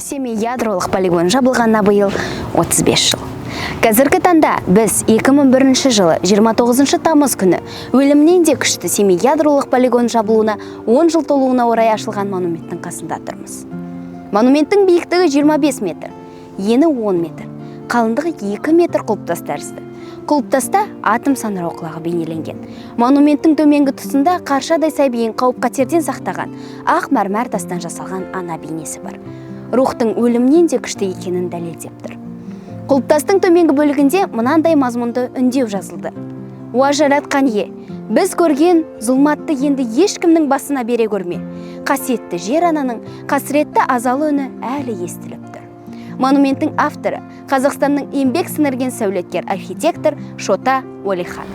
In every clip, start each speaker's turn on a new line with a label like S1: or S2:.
S1: Семей ядролық полигон жабылғанына биыл 35 жыл. Қазіргі таңда біз 2001 жылы 29 тамыз күні өлімнен де күшті Семей ядролық полигон жабылуына 10 жыл толуына орай ашылған монументтің қасында тұрмыз. Монументтің биіктігі 25 метр, ені 10 метр, қалыңдығы 2 метр құлпытас тәрізді. Құлпытаста атом саңырауқұлағы бейнеленген. Монументтің төменгі тұсында қаршадай сәбиін қауіп-қатерден сақтаған ақ мәрмәр тастан жасалған ана бейнесі бар. Рухтың өлімнен де күшті екенін дәлелдеп тұр. Құлпытастың төменгі бөлігінде мынандай мазмұнды үндеу жазылды. Уа жаратқан ие, біз көрген зұлматты енді ешкімнің басына бере көрме. Қасиетті жер ананың қасіретті азалы үні әлі естіліп тұр. Монументтің авторы Қазақстанның еңбек сіңірген сәулеткер архитектор Шота Уәлихан.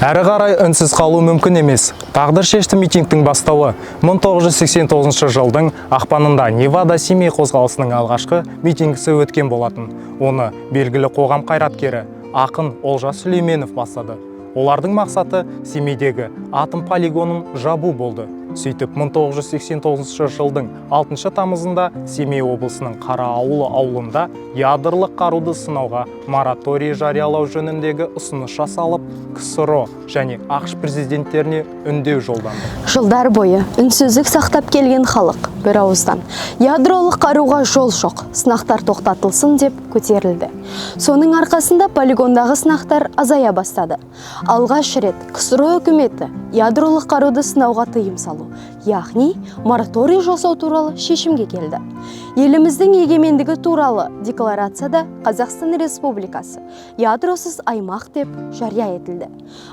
S2: Әрі қарай үнсіз қалу мүмкін емес. Тағдыр шешті митингтің бастауы 1989 жылдың ақпанында Невада Семей қозғалысының алғашқы митингісі өткен болатын. Оны белгілі қоғам қайраткері ақын Олжас Сүлейменов бастады. Олардың мақсаты Семейдегі атом полигонын жабу болды. Сөйтіп 1989 жылдың 6 тамызында Семей облысының Қараауыл ауылында ядролық қаруды сынауға мораторий жариялау жөніндегі ұсыныс жасалып, КСРО және ақш президенттеріне үндеу жолданды.
S3: Жылдар бойы үнсіздік сақтап келген халық бір ауыздан ядролық қаруға жол жоқ, сынақтар тоқтатылсын деп көтерілді. Соның арқасында полигондағы сынақтар азая бастады. Алғаш рет КСРО үкіметі ядролық қаруды сынауға тыйым салу, яғни мораторий жасау туралы шешімге келді. Еліміздің егемендігі туралы декларацияда Қазақстан Республикасы ядросыз аймақ деп жария етілді.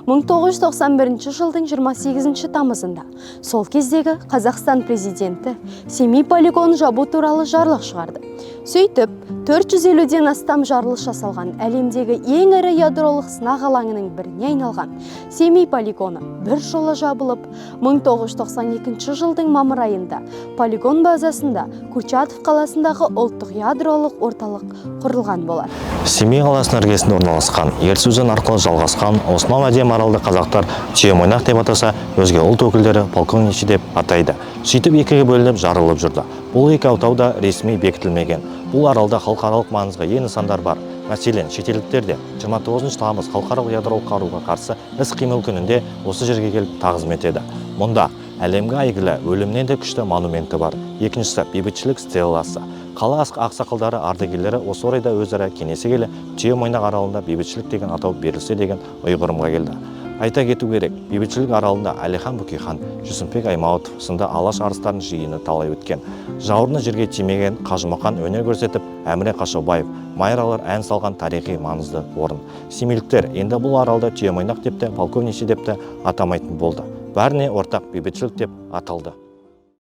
S3: 1991 жылдың 28 тамызында сол кездегі Қазақстан президенті Семей полигонын жабу туралы жарлық шығарды. Сөйтіп, 450-ден астам жарылыс жасалған әлемдегі ең ірі ядролық сынақ алаңының біріне айналған Семей полигоны бір жолы жабылып, 1992 жылдың мамыр айында полигон базасында Курчатов қаласындағы ұлттық ядролық орталық құрылған болар.
S4: Семей қаласының іргесінде орналасқан, Ертіс өзені арқылы жалғасқан осынау әдемі аралды қазақтар Түйемойнақ деп атаса, өзге ұлт өкілдері полковничий деп атайды. Сөйтіп екіге бөлініп жарылып жүрді. Бұл екі алатау да ресми бекітілмеген. Бұл аралда халықаралық маңызға ие нысандар бар. Мәселен, шетелдіктер де 29 тамыз халықаралық ядролық қаруға қарсы іс-қимыл күнінде осы жерге келіп тағзым етеді. Мұнда әлемге әйгілі өлімнен де күшті монументі бар. Екіншісі бейбітшілік стелласы. Қала ақсақалдары, ардагерлері осы орайда өзара кеңесе келе Түйемойнақ аралында бейбітшілік деген атау берілсе деген ұйғырымға келді. Айта кету керек, бейбітшілік аралында Әлихан Бөкейхан, Жүсіпбек Аймауытов сынды алаш арыстарының жиыны талай өткен. Жауырыны жерге тимеген Қажымақан өнер көрсетіп, Әміре Қашаубаев, майралар ән салған тарихи маңызды орын. Семейліктер енді бұл аралда Түйемойнақ депті, полковничий депті атамайтын болды. Бәріне ортақ бейбітшілік деп аталды.